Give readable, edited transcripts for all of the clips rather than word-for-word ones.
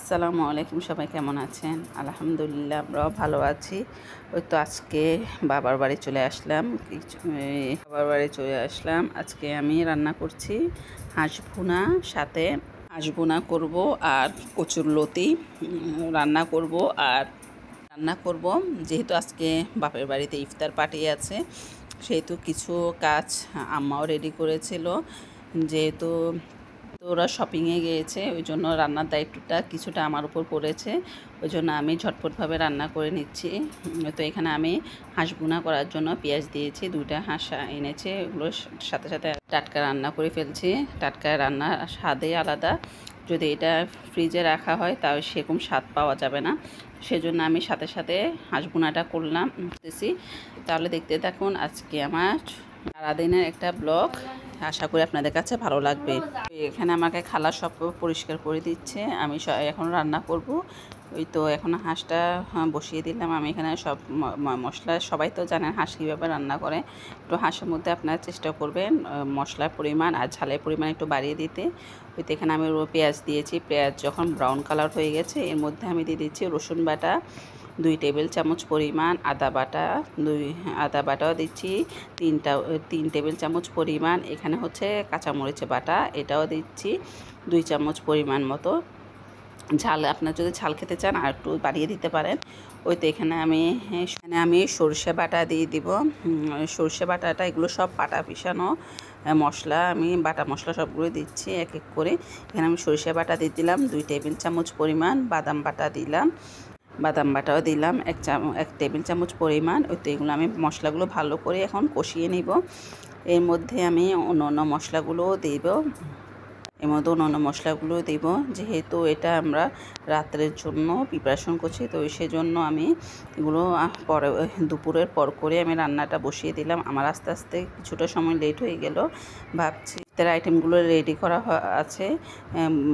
আসসালামু আলাইকুম, সবাই কেমন আছেন? আলহামদুলিল্লাহ, আমরাও ভালো আছি। ওই তো আজকে বাবার বাড়ি চলে আসলাম। বাবার বাড়ি চলে আসলাম। আজকে আমি রান্না করছি হাঁস ভুনা, সাথে হাঁস ভুনা করব আর কচুরলতি রান্না করব। যেহেতু আজকে বাপের বাড়িতে ইফতার পার্টি আছে, সেহেতু কিছু কাজ আম্মাও রেডি করেছিল। যেহেতু ওরা শপিংয়ে গিয়েছে, ওই জন্য রান্নার দায়িত্বটা কিছুটা আমার উপর পড়েছে। ওই জন্য আমি ঝটপটভাবে রান্না করে নিচ্ছি। তো এখানে আমি হাঁস ভুনা করার জন্য পেঁয়াজ দিয়েছি, 2টা হাঁস এনেছে, ওগুলোর সাথে সাথে টাটকা রান্না করে ফেলছি। টাটকা রান্না স্বাদে আলাদা। যদি এটা ফ্রিজে রাখা হয় তাহলে সেরকম স্বাদ পাওয়া যাবে না। সেজন্য আমি সাথে সাথে হাঁস ভুনাটা করতেছি। তাহলে দেখতে থাকুন আজকে আমার সারাদিনের একটা ব্লগ। আশা করি আপনাদের কাছে ভালো লাগবে। এখানে আমাকে খালা সব পরিষ্কার করে দিচ্ছে, আমি এখন রান্না করব। ওই তো এখন হাঁসটা বসিয়ে দিলাম। আমি এখানে সব মশলা, সবাই তো জানেন হাঁস কীভাবে রান্না করে। একটু হাঁসের মধ্যে আপনারা চেষ্টা করবেন মশলার পরিমাণ আর ঝালের পরিমাণ একটু বাড়িয়ে দিতে। ওই তো এখানে আমি পেঁয়াজ দিয়েছি। পেঁয়াজ যখন ব্রাউন কালার হয়ে গেছে, এর মধ্যে আমি দিয়ে দিচ্ছি রসুন বাটা 2 টেবিল চামচ পরিমাণ, আদা বাটাও দিচ্ছি 3 টেবিল চামচ পরিমাণ। এখানে হচ্ছে কাঁচামরিচ বাটা, এটাও দিচ্ছি 2 চামচ পরিমাণ মতো। ঝাল আপনার যদি ঝাল খেতে চান আর একটু বাড়িয়ে দিতে পারেন। ওই তো এখানে আমি সরষে বাটা দিয়ে দিব। সরষে বাটাটা এগুলো সব বাটা পিষানো মশলা, আমি বাটা মশলা সবগুলো দিচ্ছি এক এক করে। এখানে আমি সরষে বাটা দিয়ে দিলাম 2 টেবিল চামচ পরিমাণ, বাদাম বাটাও দিলাম 1 টেবিল চামচ পরিমাণ। ওই তো এগুলো আমি মশলাগুলো ভালো করে এখন কষিয়ে নিব। এর মধ্যে আমি অন্য মশলাগুলোও দেব। যেহেতু এটা আমরা রাত্রের জন্য প্রিপারেশন করছি, তো সেজন্য আমি এগুলো পরে দুপুরের পর করে আমি রান্নাটা বসিয়ে দিলাম। আমার আস্তে আস্তে কিছুটা সময় লেট হয়ে গেল। ভাবছি ইফতার আইটেমগুলো রেডি করা আছে,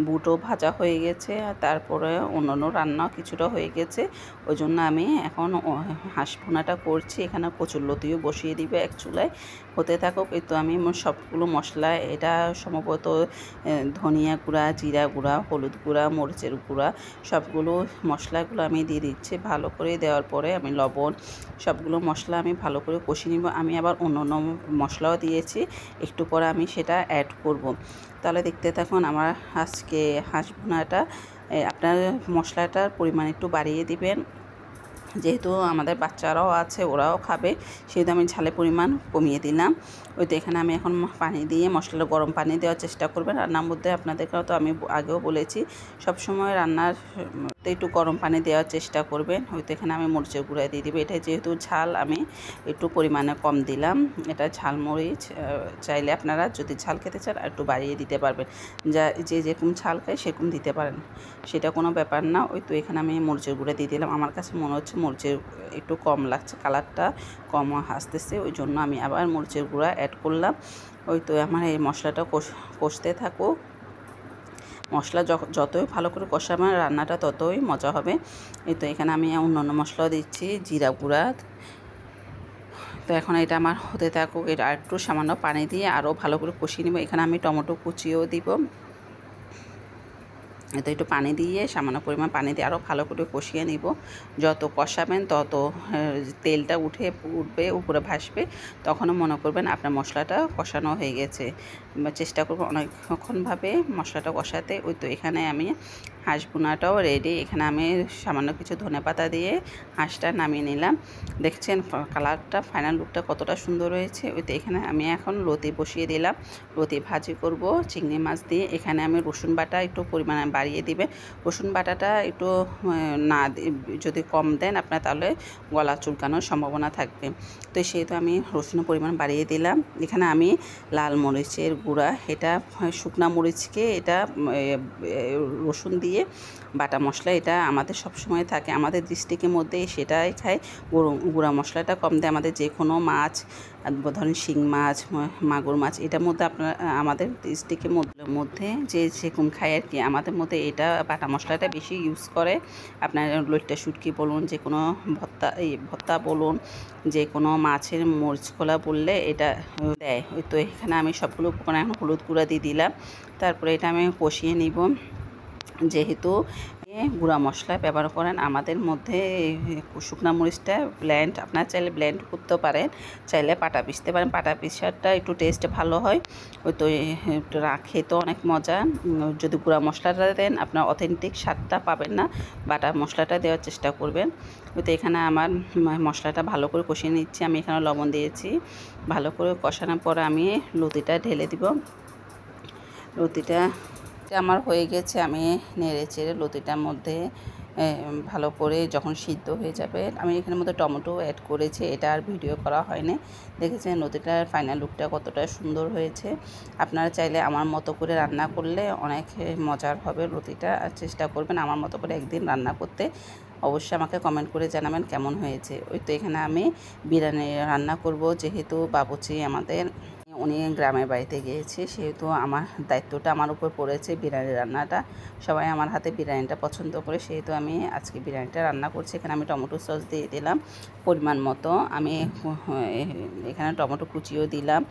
বুটও ভাজা হয়ে গেছে, আর তারপরে অন্যান্য রান্না কিছুটা হয়ে গেছে। ওই জন্য আমি এখন হাঁস ভুনাটা করছি। এখানে কচুরলতিও বসিয়ে দিবে এক চুলায়, হতে থাকুক। এই তো আমি সবগুলো মশলা, এটা সম্ভবত ধনিয়া গুঁড়া, জিরা গুঁড়া, হলুদ গুঁড়া, মরিচের গুঁড়া, সবগুলো মশলাগুলো আমি দিয়ে দিচ্ছি। ভালো করে দেওয়ার পরে আমি লবণ, সবগুলো মশলা আমি ভালো করে কষিয়ে নিব। আমি আবার অন্য মশলাও দিয়েছি, একটু পরে আমি সেটা অ্যাড করব। তাহলে দেখতে থাকুন আমার আজকে হাঁস ভুনাটা। আপনার মশলাটার পরিমাণ একটু বাড়িয়ে দিবেন, যেহেতু আমাদের বাচ্চারাও আছে, ওরাও খাবে, সেহেতু আমি ঝালের পরিমাণ কমিয়ে দিলাম। ওই তো এখানে আমি এখন পানি দিয়ে মশলাটা, গরম পানি দেওয়ার চেষ্টা করবেন রান্নার মধ্যে। আপনাদেরকেও তো আমি আগেও বলেছি, সবসময় রান্নার একটু গরম পানি দেওয়ার চেষ্টা করবেন। হয়তো এখানে আমি মরিচের গুঁড়া দিয়ে দিব। এটা যেহেতু ঝাল, আমি একটু পরিমাণে কম দিলাম। এটা ঝাল মরিচ, চাইলে আপনারা যদি ঝাল খেতে চান আর একটু বাড়িয়ে দিতে পারবেন। যে যেরকম ঝাল খায় সেরকম দিতে পারেন, সেটা কোনো ব্যাপার না। ওই তো এখানে আমি মরিচের গুঁড়া দিয়ে দিলাম। আমার কাছে মনে হচ্ছে মরিচের একটু কম লাগছে, কালারটা কম আসতেছে, ওই জন্য আমি আবার মরিচের গুঁড়া অ্যাড করলাম। ওই তো আমার এই মশলাটা কষতে থাকুক। মশলা যতই ভালো করে কষাবেন রান্নাটা ততই মজা হবে। এই তো এখানে আমি অন্যান্য মশলাও দিচ্ছি, জিরা গুঁড়া। তো এখন এটা আমার হতে থাকুক। এটা আর একটু সামান্য পানি দিয়ে আরও ভালো করে কষিয়ে নেব। এখানে আমি টমেটো কুচিও দিব। তো একটু পানি দিয়ে, সামান্য পরিমাণ পানি দিয়ে আরও ভালো করে কষিয়ে নিব। যত কষাবেন তত তেলটা উঠবে, উপরে ভাসবে, তখনও মনে করবেন আপনার মশলাটা কষানো হয়ে গেছে। চেষ্টা করবো অনেকক্ষণভাবে মশলাটা কষাতে। ওই তো এখানে আমি হাঁস ভুনাটাও রেডি। এখানে আমি সামান্য কিছু ধনেপাতা দিয়ে হাঁসটা নামিয়ে নিলাম। দেখছেন কালারটা, ফাইনাল লুকটা কতটা সুন্দর হয়েছে। ওই তো এখানে আমি এখন লতি বসিয়ে দিলাম। লতি ভাজি করব চিংড়ি মাছ দিয়ে। এখানে আমি রসুন বাটা একটু পরিমাণে বাড়িয়ে দিবেন। রসুন বাটাটা একটু না যদি কম দেন আপনার, তাহলে গলা চুলকানোর সম্ভাবনা থাকবে। তো সেহেতু আমি রসুনের পরিমাণ বাড়িয়ে দিলাম। এখানে আমি লাল মরিচের গুঁড়া, এটা শুকনা মরিচকে এটা রসুন দিয়ে বাটা মশলা, এটা আমাদের সবসময় থাকে, আমাদের ডিস্ট্রিক্টের মধ্যে সেটাই খায়। গুঁড়া মশলাটা কম দেয়। আমাদের যে কোনো মাছ, ধরেন শিং মাছ, মাগুর মাছ, এটার মধ্যে আমাদের ডিস্ট্রিক্টের মধ্যে যে যেরকম খায় আর কি, আমাদের মধ্যে এটা বাটা মশলাটা বেশি ইউজ করে। আপনার লইট্টা শুটকি বলুন, যে কোনো ভর্তা বলুন, যে কোনো মাছের মরিচ খোলা বললে এটা দেয়। তো এখানে আমি সবগুলো উপকরণ এখন হলুদ গুঁড়া দিয়ে দিলাম। তারপরে এটা আমি কষিয়ে নিব। যেহেতু গুঁড়া মশলা ব্যবহার করেন, আমাদের মধ্যে শুকনা মরিচটা ব্লেন্ড, আপনারা চাইলে ব্লেন্ড করতে পারেন, চাইলে পাটা পিষতে পারেন। পাটা পিষাটা একটু টেস্ট ভালো হয়, ওই তো খেতেও অনেক মজা। যদি গুঁড়া মশলাটা দেন আপনার অথেন্টিক স্বাদটা পাবেন না, বাটা মশলাটা দেওয়ার চেষ্টা করবেন। ওই তো এখানে আমার মশলাটা ভালো করে কষিয়ে নিচ্ছি। আমি এখানে লবণ দিয়েছি, ভালো করে কষানোর পর আমি লতিটা ঢেলে দিব। লতিটা আমার হয়ে গেছে, আমি নেড়ে চেড়ে লতিটার মধ্যে ভালো করে যখন সিদ্ধ হয়ে যাবে, আমি এখানের মধ্যে টমেটো অ্যাড করেছি, এটা আর ভিডিও করা হয়নি। দেখেছেন লতিটার ফাইনাল লুকটা কতটা সুন্দর হয়েছে। আপনারা চাইলে আমার মতো করে রান্না করলে অনেক মজার হবে লতিটা, চেষ্টা করবেন আমার মতো করে একদিন রান্না করতে। অবশ্যই আমাকে কমেন্ট করে জানাবেন কেমন হয়েছে। ওই তো এখানে আমি বিরিয়ানি রান্না করব, যেহেতু বাবুচি আমাদের উনি গ্রামের বাড়িতে গিয়েছে, সেহেতু আমার দায়িত্বটা আমার উপর পড়েছে বিরিয়ানি রান্নাটা। সবাই আমার হাতে বিরিয়ানিটা পছন্দ করে, সেহেতু আমি আজকে বিরিয়ানিটা রান্না করছি। এখানে আমি টমেটো সস দিয়ে দিলাম পরিমাণ মতো, আমি এখানে টমেটো কুচিও দিলাম।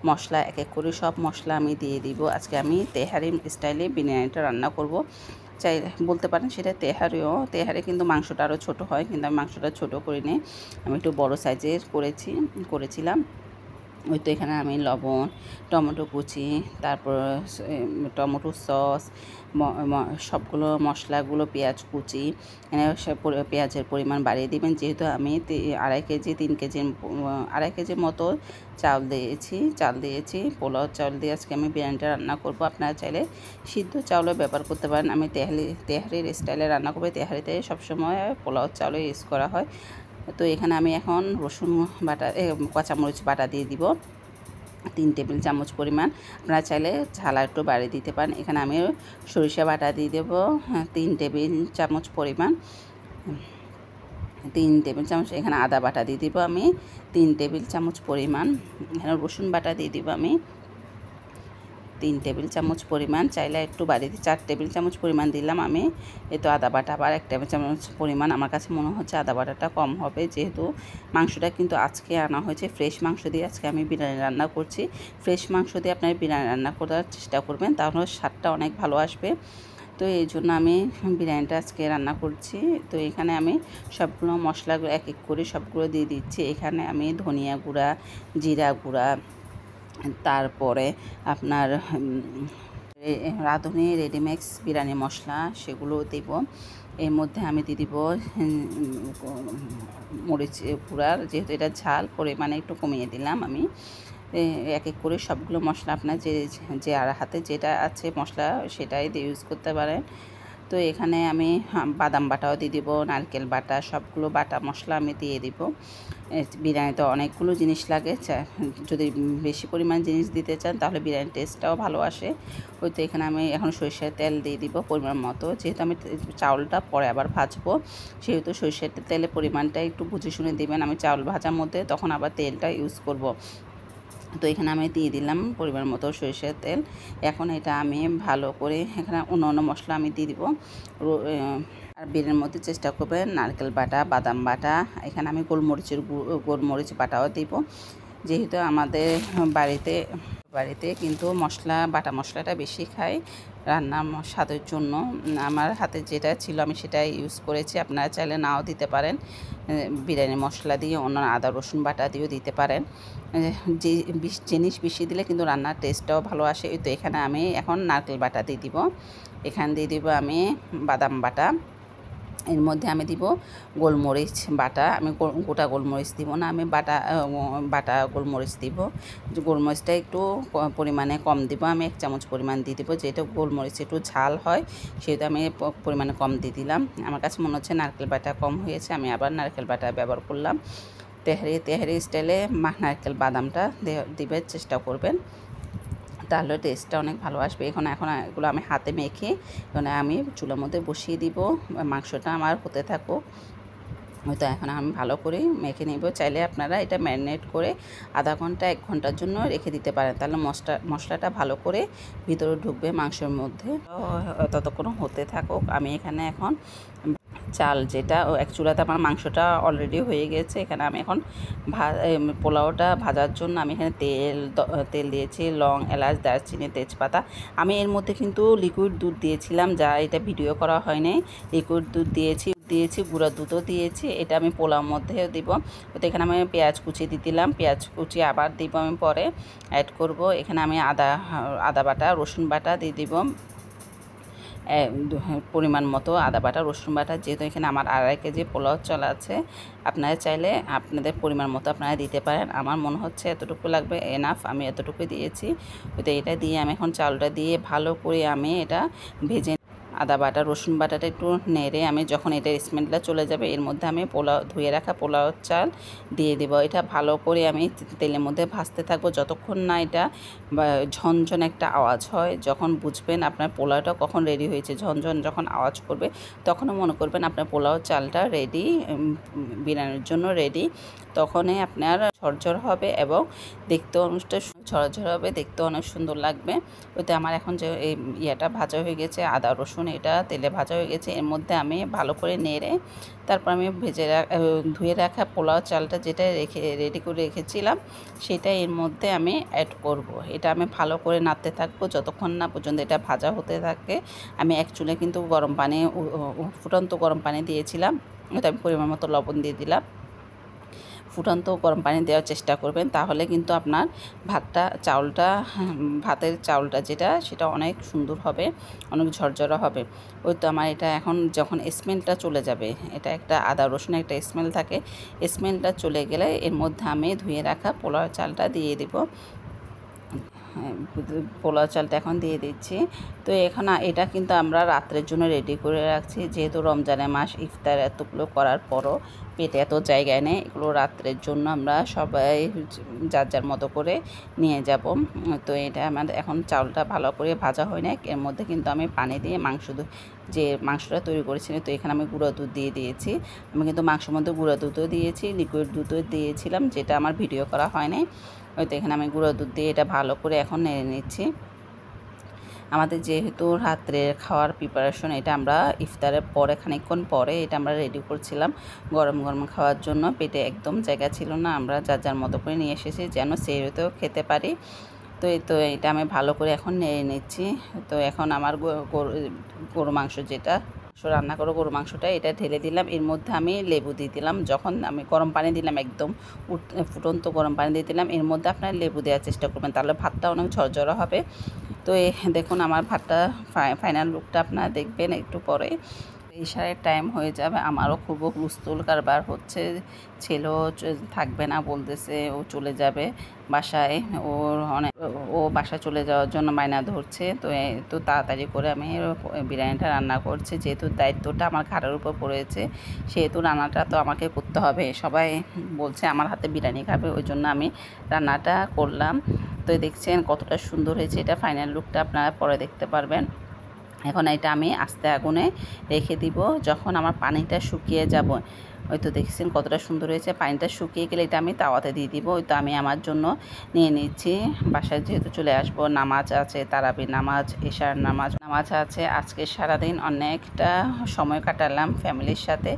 মশলা এক এক করে সব মশলা আমি দিয়ে দিব। আজকে আমি তেহারি স্টাইলে বিরিয়ানিটা রান্না করব। চাই বলতে পারেন সেটা তেহারিও, তেহারি কিন্তু মাংসটা আরও ছোটো হয়, কিন্তু আমি মাংসটা ছোটো করিনি, আমি একটু বড় সাইজের করেছিলাম। ওই তো এখানে আমি লবণ, টমেটো কুচি, তারপর টমেটো সস, সবগুলো মশলাগুলো, পেঁয়াজ কুচি, পেঁয়াজের পরিমাণ বাড়িয়ে দিবেন। যেহেতু আমি 2.5 কেজির মতো চাল দিয়েছি, পোলাও চাল দিয়ে আজকে আমি বিরিয়ানিটা রান্না করব। আপনারা চাইলে সিদ্ধ চাউলও ব্যবহার করতে পারেন। আমি তেহারির স্টাইলে রান্না করবো। তেহারিতে সবসময় পোলাও চাউলও ইউজ করা হয়। তো এখানে আমি এখন রসুন বাটা, কাঁচামরিচ বাটা দিয়ে দিব 3 টেবিল চামচ পরিমাণ। আপনারা চাইলে ঝাল একটু বাড়িয়ে দিতে পারেন। এখানে আমি সরিষা বাটা দিয়ে দেবো 3 টেবিল চামচ পরিমাণ, 3 টেবিল চামচ। এখানে আদা বাটা দিয়ে দিব আমি 3 টেবিল চামচ পরিমাণ। এখানে রসুন বাটা দিয়ে দিব আমি 3 টেবিল চামচ পরিমাণ, চাইলে একটু বাড়িয়ে 4 টেবিল চামচ পরিমাণ দিলাম আমি। এই তো আদা বাটা আবার 1 টেবিল চামচ পরিমাণ। আমার কাছে মনে হচ্ছে আদা বাটাটা কম হবে, যেহেতু মাংসটা কিন্তু আজকে আনা হয়েছে ফ্রেশ মাংস দিয়ে। আজকে আমি বিরিয়ানি রান্না করছি, ফ্রেশ মাংস দিয়ে আপনারা বিরিয়ানি রান্না করার চেষ্টা করবেন, তাহলে স্বাদটা অনেক ভালো আসবে। তো এই জন্য আমি বিরিয়ানিটা আজকে রান্না করছি। তো এখানে আমি সবগুলো মশলাগুলো এক এক করে সবগুলো দিয়ে দিচ্ছি। এখানে আমি ধনিয়া গুঁড়া, জিরা গুঁড়া, তারপরে আপনার রাঁধুনি রেডিমিক্স বিরিয়ানি মশলা, সেগুলো দেব। এর মধ্যে আমি দিয়ে দিব মরিচ গুঁড়ার, যেহেতু এটা ঝাল পরিমাণে একটু কমিয়ে দিলাম আমি। এক এক করে সবগুলো মশলা আপনার যে আর হাতে যেটা আছে মশলা সেটাই দিয়ে ইউজ করতে পারেন। তো এখানে আমি বাদাম বাটাও দিয়ে দিব, নারকেল বাটা, সবগুলো বাটা মশলা আমি দিয়ে দিব। বিরিয়ানিতে অনেকগুলো জিনিস লাগে, যদি বেশি পরিমাণ জিনিস দিতে চান তাহলে বিরিয়ানির টেস্টটাও ভালো আসে। ওই তো এখানে আমি এখন সরিষার তেল দিয়ে দিব পরিমাণ মতো, যেহেতু আমি চাউলটা পরে আবার ভাজবো, সেহেতু সরিষার তেলের পরিমাণটা একটু বুঝে শুনে দিবেন। আমি চাউল ভাজার মধ্যে তখন আবার তেলটা ইউজ করব। তো এখানে আমি দিয়ে দিলাম পরিমাণ মতো সরিষার তেল। এখন এটা আমি ভালো করে, এখানে অন্য মশলা আমি দিয়ে দিব। আর বিরিয়ানির মধ্যে চেষ্টা করবেন নারকেল বাটা, বাদাম বাটা, এখানে আমি গোলমরিচ বাটাও দিব। যেহেতু আমাদের বাড়িতে কিন্তু বাটা মশলাটা বেশি খাই রান্না স্বাদের জন্য। আমার হাতে যেটা ছিল আমি সেটাই ইউজ করেছি, আপনারা চাইলে নাও দিতে পারেন। বিরিয়ানি মশলা দিয়ে অন্য আদা রসুন বাটা দিয়েও দিতে পারেন। যে জিনিস বেশি দিলে কিন্তু রান্নার টেস্টটাও ভালো আসে। তো এখানে আমি এখন নারকেল বাটা দিয়ে দিব, এখানে দিয়ে দিব আমি বাদাম বাটা, এর মধ্যে আমি দিব গোলমরিচ বাটা। আমি গোটা গোলমরিচ দিব না, আমি বাটা গোলমরিচ দিব। গোলমরিচটা একটু পরিমাণে কম দিব, আমি 1 চামচ পরিমাণ দিয়ে দিব, যেহেতু গোলমরিচ একটু ঝাল হয় সেহেতু আমি পরিমাণে কম দিয়ে দিলাম। আমার কাছে মনে হচ্ছে নারকেল বাটা কম হয়েছে, আমি আবার নারকেল বাটা ব্যবহার করলাম। তেহারি স্টাইলে নারকেল বাদামটা দিবার চেষ্টা করবেন, তাহলে টেস্টটা অনেক ভালো আসবে। এখন এগুলো আমি হাতে মেখে এখানে আমি চুলার মধ্যে বসিয়ে দিব, মাংসটা আমার হতে থাকুক। হয়তো এখন আমি ভালো করে মেখে নেব। চাইলে আপনারা এটা ম্যারিনেট করে আধা ঘন্টা 1 ঘন্টার জন্য রেখে দিতে পারেন, তাহলে মশলাটা ভালো করে ভিতরে ঢুকবে মাংসের মধ্যে। ততক্ষণ হতে থাকুক। আমি এখানে এখন চাল যেটা এক চুলাতে আমার মাংসটা অলরেডি হয়ে গেছে। এখানে আমি এখন পোলাওটা ভাজার জন্য আমি এখানে তেল দিয়েছি, লং, এলাচ, দারচিনি, তেজপাতা। আমি এর মধ্যে কিন্তু লিকুইড দুধ দিয়েছিলাম, যা এটা ভিডিও করা হয়নি। লিকুইড দুধ দিয়েছি, গুঁড়া দুধও দিয়েছি। এটা আমি পোলাওর মধ্যে দিব। তো এখানে আমি পেঁয়াজ কুচি দিয়ে দিলাম, পেঁয়াজ কুচি আবার দিব, আমি পরে অ্যাড করব। এখানে আমি আদা বাটা, রসুন বাটা দিয়ে দিব পরিমাণ মতো, আদা বাটা, রসুন বাটা। যেহেতু এখানে আমার 2.5 কেজি পোলাও চাল আছে, আপনারা চাইলে আপনাদের পরিমাণ মতো আপনারা দিতে পারেন। আমার মনে হচ্ছে এতটুকু লাগবে, এনাফ, আমি এতটুকু দিয়েছি। তো এটা দিয়ে আমি এখন চালটা দিয়ে ভালো করে আমি এটা ভেজে, আদা বাটা, রসুন বাটাটা একটু নেড়ে আমি যখন এটার স্মেলটা চলে যাবে, এর মধ্যে আমি ধুয়ে রাখা পোলাও চাল দিয়ে দেব। এটা ভালো করে আমি তেলের মধ্যে ভাজতে থাকবো যতক্ষণ না এটা ঝনঝন একটা আওয়াজ হয়। যখন বুঝবেন আপনার পোলাওটা কখন রেডি হয়েছে, ঝনঝন যখন আওয়াজ করবে, তখনও মনে করবেন আপনার পোলাও চালটা রেডি, বিরিয়ানির জন্য রেডি। তখনই আপনার ঝরঝর হবে এবং দেখতেও অনেকটা ঝরঝর হবে, দেখতেও অনেক সুন্দর লাগবে। ওইতে আমার এখন যে এই ইয়েটা ভাজা হয়ে গেছে, আদা রসুন এটা তেলে ভাজা হয়ে গেছে, এর মধ্যে আমি ভালো করে নেড়ে তারপর আমি ধুয়ে রাখা পোলাও চালটা যেটা রেডি করে রেখেছিলাম সেটা এর মধ্যে আমি অ্যাড করব। এটা আমি ভালো করে নাড়তে থাকবো যতক্ষণ না পর্যন্ত এটা ভাজা হতে থাকে। আমি এক চুলে কিন্তু গরম পানি, ফুটন্ত গরম পানি দিয়েছিলাম, ওটা আমি পরিমাণ মতো লবণ দিয়ে দিলাম। ফুটন্ত গরম পানি দেওয়ার চেষ্টা করবেন, তাহলে কিন্তু আপনার ভাতের চাউলটা যেটা সেটা অনেক সুন্দর হবে, অনেক ঝরঝরা হবে। ওই তো আমার এটা এখন যখন স্মেলটা চলে যাবে, এটা একটা আদা রসুনের একটা স্মেল থাকে, স্মেলটা চলে গেলে এর মধ্যে আমি ধুয়ে রাখা পোলাও চালটা দিয়ে দেব। পোলাও চালটা এখন দিয়ে দিচ্ছি। তো এখন এটা কিন্তু আমরা রাত্রের জন্য রেডি করে রাখছি, যেহেতু রমজানের মাস, ইফতার এতগুলো করার পরও পেটে এত জায়গায় নেই, এগুলো রাত্রের জন্য আমরা সবাই যার যার মতো করে নিয়ে যাব। তো এটা আমাদের এখন চাউলটা ভালো করে ভাজা হয় না, এর মধ্যে কিন্তু আমি পানি দিয়ে যে মাংসটা তৈরি করেছিলাম, তো এখানে আমি গুঁড়ো দুধ দিয়ে দিয়েছি। আমি কিন্তু মাংসের মধ্যে গুঁড়ো দুধও দিয়েছি, লিকুইড দুধও দিয়েছিলাম, যেটা আমার ভিডিও করা হয় নাই। হয়তো এখানে আমি গুঁড়ো দুধ দিয়ে এটা ভালো করে এখন নেড়ে নিচ্ছি। আমাদের যেহেতু রাত্রের খাওয়ার প্রিপারেশন, এটা আমরা ইফতারের পরে খানিকক্ষণ পরে এটা আমরা রেডি করছিলাম গরম গরম খাওয়ার জন্য। পেটে একদম জায়গা ছিল না, আমরা যার যার মতো করে নিয়ে এসেছি যেন সেহেতেও খেতে পারি। তো এটা আমি ভালো করে এখন নেড়ে নিচ্ছি। তো এখন আমার গরু মাংস যেটা রান্না করো, গরু মাংসটা এটা ঢেলে দিলাম, এর মধ্যে আমি লেবু দিয়ে দিলাম। যখন আমি গরম পানি দিলাম, একদম ফুটন্ত গরম পানি দিয়ে দিলাম, এর মধ্যে আপনার লেবু দেওয়ার চেষ্টা করবেন, তাহলে ভাতটা অনেক ঝরঝরা হবে। তো দেখুন আমার ভাতটা ফাইনাল লুকটা আপনারা দেখবেন একটু পরে। ইশারের টাইম হয়ে যাবে, আমারও খুব হুলস্থুল কারবার হচ্ছে। ছেলেও থাকবে না বলতেছে, ও চলে যাবে বাসায়, ও বাসা চলে যাওয়ার জন্য মায়না ধরছে। তো তাড়াতাড়ি করে আমি বিরিয়ানিটা রান্না করছি, যেহেতু দায়িত্বটা আমার ঘাড়ের উপর পড়েছে, সেহেতু রান্নাটা তো আমাকে করতে হবে। সবাই বলছে আমার হাতে বিরিয়ানি খাবে, ওই জন্য আমি রান্নাটা করলাম। তো দেখছেন কতটা সুন্দর হয়েছে, এটা ফাইনাল লুকটা আপনারা পরে দেখতে পারবেন। এখন এটা আমি আস্তে আগুনে রেখে দিব, যখন আমার পানিটা শুকিয়ে যাব। ওই তো দেখছেন কতটা সুন্দর হয়েছে। পানিটা শুকিয়ে গেলে এটা আমি তাওয়াতে দিয়ে দিব। ওই তো আমি আমার জন্য নিয়ে নিচ্ছি, বাসায় যেহেতু চলে আসবো, নামাজ আছে, তারাবি নামাজ, এশার নামাজ আছে। আজকে সারাদিন অনেকটা সময় কাটালাম ফ্যামিলির সাথে।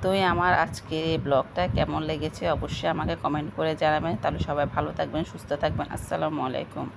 তো আমার আজকে এই ব্লগটা কেমন লেগেছে অবশ্যই আমাকে কমেন্ট করে জানাবেন। তাহলে সবাই ভালো থাকবেন, সুস্থ থাকবেন। আসসালামু আলাইকুম।